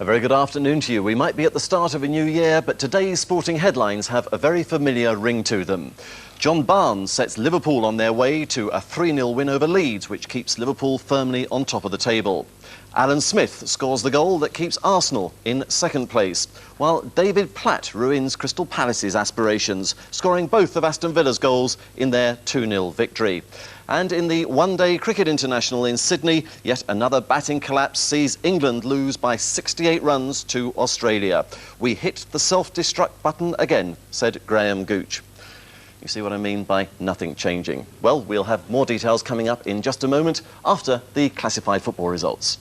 very good afternoon to you. We might be at the start of a new year, but today's sporting headlines have a very familiar ring to them. John Barnes sets Liverpool on their way to a 3-0 win over Leeds, which keeps Liverpool firmly on top of the table. Alan Smith scores the goal that keeps Arsenal in second place, while David Platt ruins Crystal Palace's aspirations, scoring both of Aston Villa's goals in their 2-0 victory. And in the one-day cricket international in Sydney, yet another batting collapse sees England lose by 68 runs to Australia. We hit the self-destruct button again, said Graham Gooch. You see what I mean by nothing changing? Well, we'll have more details coming up in just a moment after the classified football results.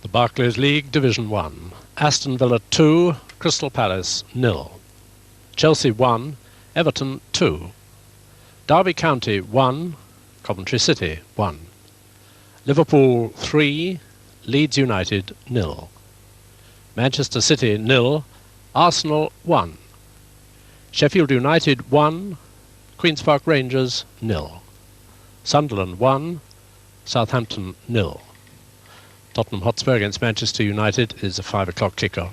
The Barclays League Division 1. Aston Villa 2, Crystal Palace 0. Chelsea 1, Everton 2. Derby County 1, Coventry City 1. Liverpool 3, Leeds United 0. Manchester City 0, Arsenal 1. Sheffield United 1, Queen's Park Rangers 0. Sunderland 1, Southampton 0. Tottenham Hotspur against Manchester United is a 5 o'clock kickoff.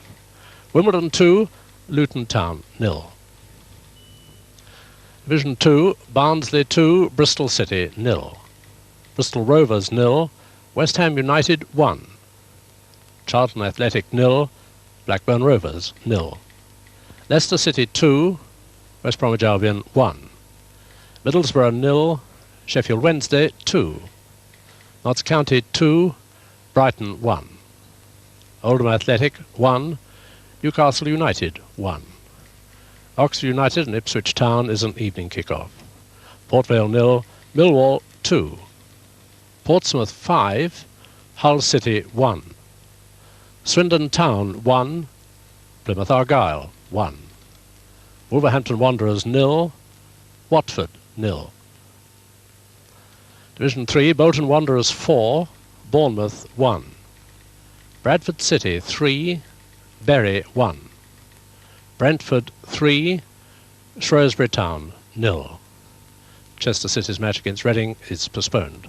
Wimbledon 2, Luton Town 0. Division 2, Barnsley 2, Bristol City 0. Bristol Rovers 0, West Ham United 1. Charlton Athletic 0, Blackburn Rovers 0. Leicester City 2, West Bromwich Albion 1. Middlesbrough 0, Sheffield Wednesday 2. Notts County 2, Brighton 1. Oldham Athletic 1, Newcastle United 1. Oxford United and Ipswich Town is an evening kick-off. Port Vale 0, Millwall 2. Portsmouth 5, Hull City 1. Swindon Town 1, Plymouth Argyle 1. Wolverhampton Wanderers 0, Watford 0. Division 3, Bolton Wanderers 4, Bournemouth 1. Bradford City 3, Bury 1. Brentford 3, Shrewsbury Town 0. Chester City's match against Reading is postponed.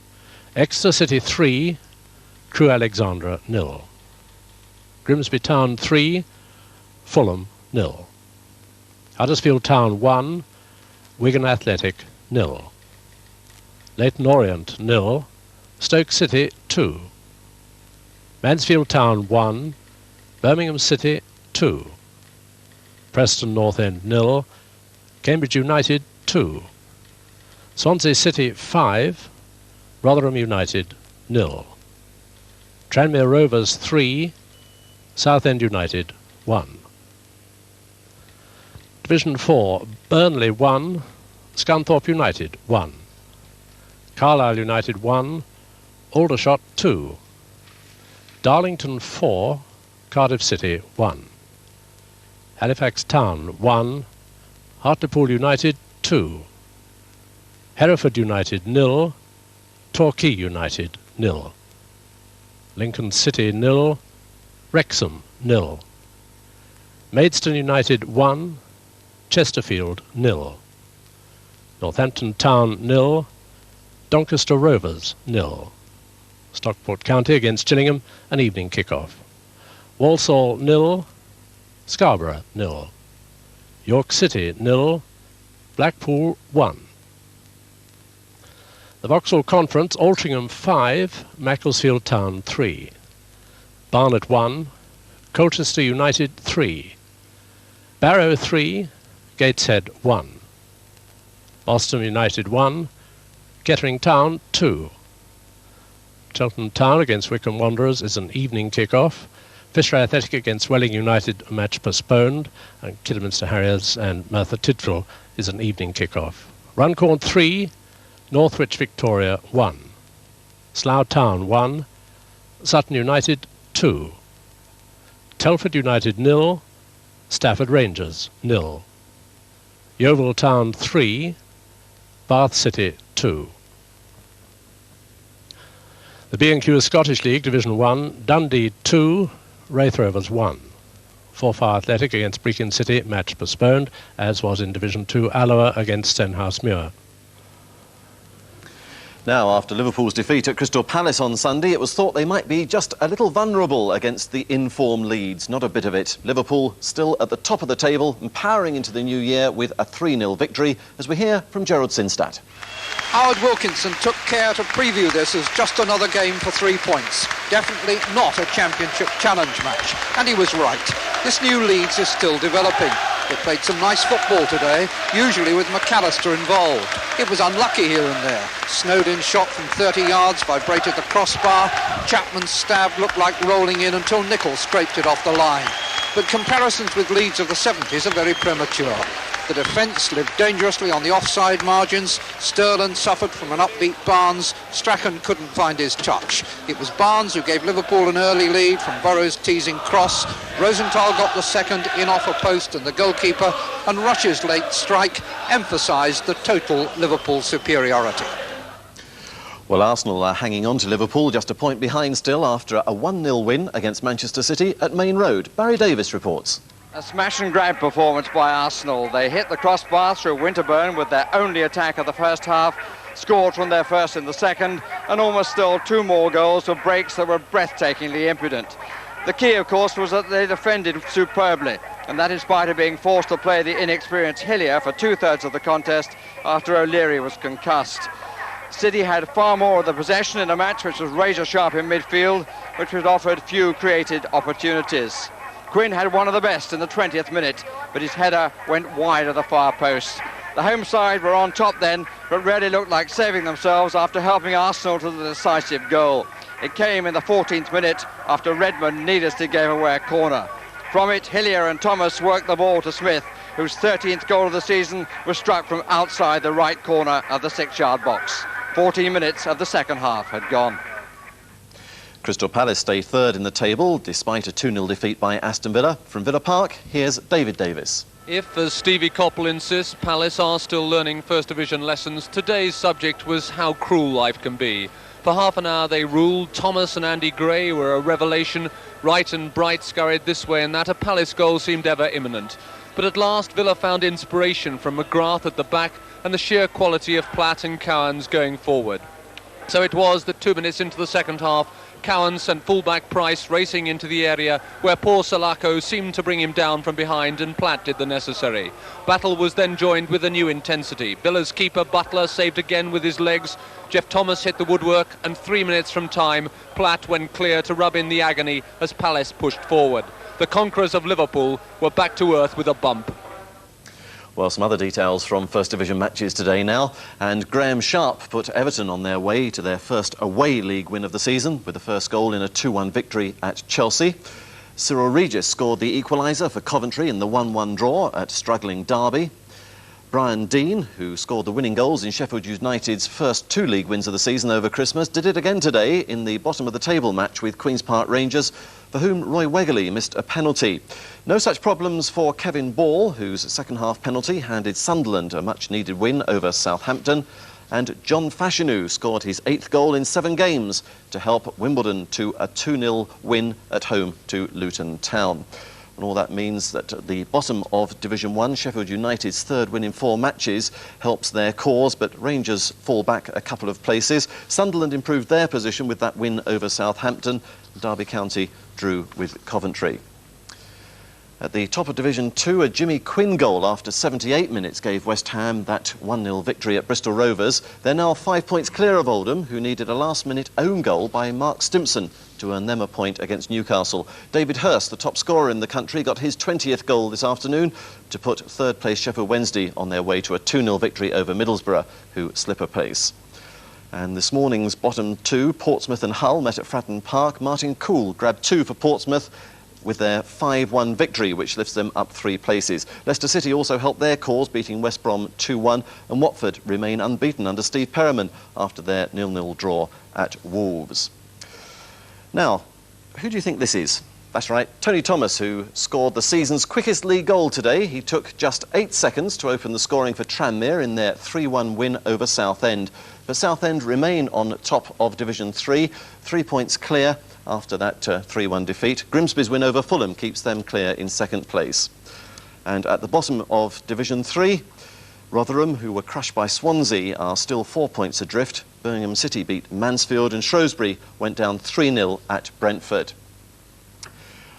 Exeter City 3, Crewe Alexandra 0. Grimsby Town 3, Fulham 0. Huddersfield Town 1, Wigan Athletic 0. Leyton Orient 0, Stoke City 2. Mansfield Town 1, Birmingham City 2. Preston North End 0, Cambridge United 2. Swansea City 5, Rotherham United 0. Tranmere Rovers 3, Southend United 1. Division 4, Burnley 1, Scunthorpe United 1. Carlisle United 1, Aldershot 2. Darlington 4, Cardiff City 1. Halifax Town 1, Hartlepool United 2. Hereford United 0, Torquay United 0. Lincoln City 0, Wrexham 0. Maidstone United 1, Chesterfield 0. Northampton Town 0, Doncaster Rovers 0. Stockport County against Gillingham, an evening kick-off. Walsall 0, Scarborough 0. York City 0, Blackpool 1. The Vauxhall Conference, Altrincham 5, Macclesfield Town 3. Barnet 1, Colchester United 3. Barrow 3, Gateshead 1. Boston United 1, Kettering Town 2. Cheltenham Town against Wycombe Wanderers is an evening kick-off. Fisher Athletic against Welling United, a match postponed. And Kidderminster Harriers and Merthyr Tydfil is an evening kick-off. Runcorn 3, Northwich Victoria 1. Slough Town 1, Sutton United 2. Telford United 0, Stafford Rangers 0. Yeovil Town 3, Bath City 2. The B&Q Scottish League Division 1, Dundee 2, Raith Rovers 1. Forfar Athletic against Brechin City, match postponed, as was in Division 2, Alloa against Stenhousemuir. Now, after Liverpool's defeat at Crystal Palace on Sunday, it was thought they might be just a little vulnerable against the in-form Leeds. Not a bit of it. Liverpool still at the top of the table and powering into the new year with a 3-0 victory, as we hear from Gerald Sinstadt. Howard Wilkinson took care to preview this as just another game for 3 points. Definitely not a championship challenge match. And he was right. This new Leeds is still developing. They played some nice football today, usually with McAllister involved. It was unlucky here and there. Snowdin's shot from 30 yards vibrated the crossbar. Chapman's stab looked like rolling in until Nicholl scraped it off the line. But comparisons with Leeds of the 70s are very premature. The defence lived dangerously on the offside margins. Sterland suffered from an upbeat Barnes. Strachan couldn't find his touch. It was Barnes who gave Liverpool an early lead from Burrow's teasing cross. Rosenthal got the second in off a post and the goalkeeper, and Rush's late strike emphasised the total Liverpool superiority. Well, Arsenal are hanging on to Liverpool, just a point behind still after a 1-0 win against Manchester City at Main Road. Barry Davis reports. A smash-and-grab performance by Arsenal. They hit the crossbar through Winterburn with their only attack of the first half, scored from their first in the second, and almost stole 2 more goals for breaks that were breathtakingly impudent. The key, of course, was that they defended superbly, and that in spite of being forced to play the inexperienced Hillier for 2/3 of the contest after O'Leary was concussed. City had far more of the possession in a match which was razor-sharp in midfield, which was offered few created opportunities. Quinn had one of the best in the 20th minute, but his header went wide of the far post. The home side were on top then, but really looked like saving themselves after helping Arsenal to the decisive goal. It came in the 14th minute after Redmond needlessly gave away a corner. From it, Hillier and Thomas worked the ball to Smith, whose 13th goal of the season was struck from outside the right corner of the 6-yard box. 14 minutes of the second half had gone. Crystal Palace stay third in the table, despite a 2-0 defeat by Aston Villa. From Villa Park, here's David Davis. If, as Stevie Coppell insists, Palace are still learning First Division lessons, today's subject was how cruel life can be. For half an hour they ruled. Thomas and Andy Gray were a revelation. Wright and Bright scurried this way and that. A Palace goal seemed ever imminent. But at last Villa found inspiration from McGrath at the back and the sheer quality of Platt and Cowans going forward. So it was that 2 minutes into the second half, Cowan sent fullback Price racing into the area where poor Salako seemed to bring him down from behind, and Platt did the necessary. Battle was then joined with a new intensity. Villa's keeper Butler saved again with his legs. Jeff Thomas hit the woodwork, and 3 minutes from time, Platt went clear to rub in the agony as Palace pushed forward. The conquerors of Liverpool were back to earth with a bump. Well, some other details from First Division matches today now. And Graham Sharp put Everton on their way to their first away league win of the season with the first goal in a 2-1 victory at Chelsea. Cyril Regis scored the equaliser for Coventry in the 1-1 draw at struggling Derby. Brian Dean, who scored the winning goals in Sheffield United's first 2 league wins of the season over Christmas, did it again today in the bottom of the table match with Queen's Park Rangers, for whom Roy Wegerle missed a penalty. No such problems for Kevin Ball, whose second-half penalty handed Sunderland a much-needed win over Southampton. And John Fashanu scored his 8th goal in 7 games to help Wimbledon to a 2-0 win at home to Luton Town. And all that means that at the bottom of Division 1, Sheffield United's 3rd win in 4 matches helps their cause, but Rangers fall back a couple of places. Sunderland improved their position with that win over Southampton. Derby County drew with Coventry. At the top of Division 2, a Jimmy Quinn goal after 78 minutes gave West Ham that 1-0 victory at Bristol Rovers. They're now 5 points clear of Oldham, who needed a last-minute own goal by Mark Stimpson to earn them a point against Newcastle. David Hurst, the top scorer in the country, got his 20th goal this afternoon to put third-place Sheffield Wednesday on their way to a 2-0 victory over Middlesbrough, who slip apace. And this morning's bottom 2, Portsmouth and Hull, met at Fratton Park. Martin Cool grabbed 2 for Portsmouth with their 5-1 victory, which lifts them up 3 places. Leicester City also helped their cause, beating West Brom 2-1, and Watford remain unbeaten under Steve Perriman after their 0-0 draw at Wolves. Now, who do you think this is? That's right, Tony Thomas, who scored the season's quickest league goal today. He took just 8 seconds to open the scoring for Tranmere in their 3-1 win over Southend. But Southend remain on top of Division 3, 3 points clear after that 3-1 defeat. Grimsby's win over Fulham keeps them clear in 2nd place. And at the bottom of Division 3, Rotherham, who were crushed by Swansea, are still 4 points adrift. Birmingham City beat Mansfield, and Shrewsbury went down 3-0 at Brentford.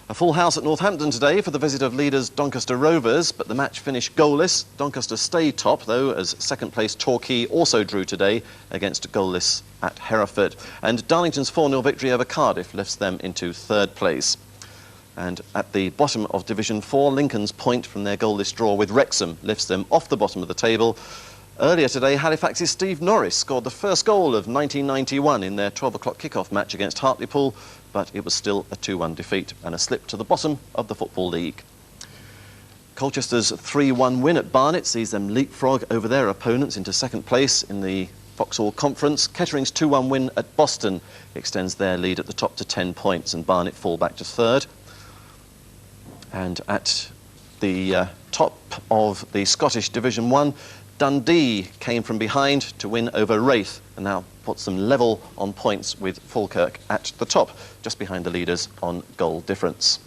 A full house at Northampton today for the visit of leaders Doncaster Rovers, but the match finished goalless. Doncaster stayed top, though, as second-place Torquay also drew today against goalless at Hereford. And Darlington's 4-0 victory over Cardiff lifts them into third place. And at the bottom of Division 4, Lincoln's point from their goalless draw with Wrexham lifts them off the bottom of the table. Earlier today, Halifax's Steve Norris scored the first goal of 1991 in their 12 o'clock kick-off match against Hartlepool, but it was still a 2-1 defeat and a slip to the bottom of the Football League. Colchester's 3-1 win at Barnet sees them leapfrog over their opponents into second place in the Vauxhall Conference. Kettering's 2-1 win at Boston extends their lead at the top to 10 points, and Barnet fall back to third. And at the top of the Scottish Division 1, Dundee came from behind to win over Wraith and now puts them level on points with Falkirk at the top, just behind the leaders on goal difference.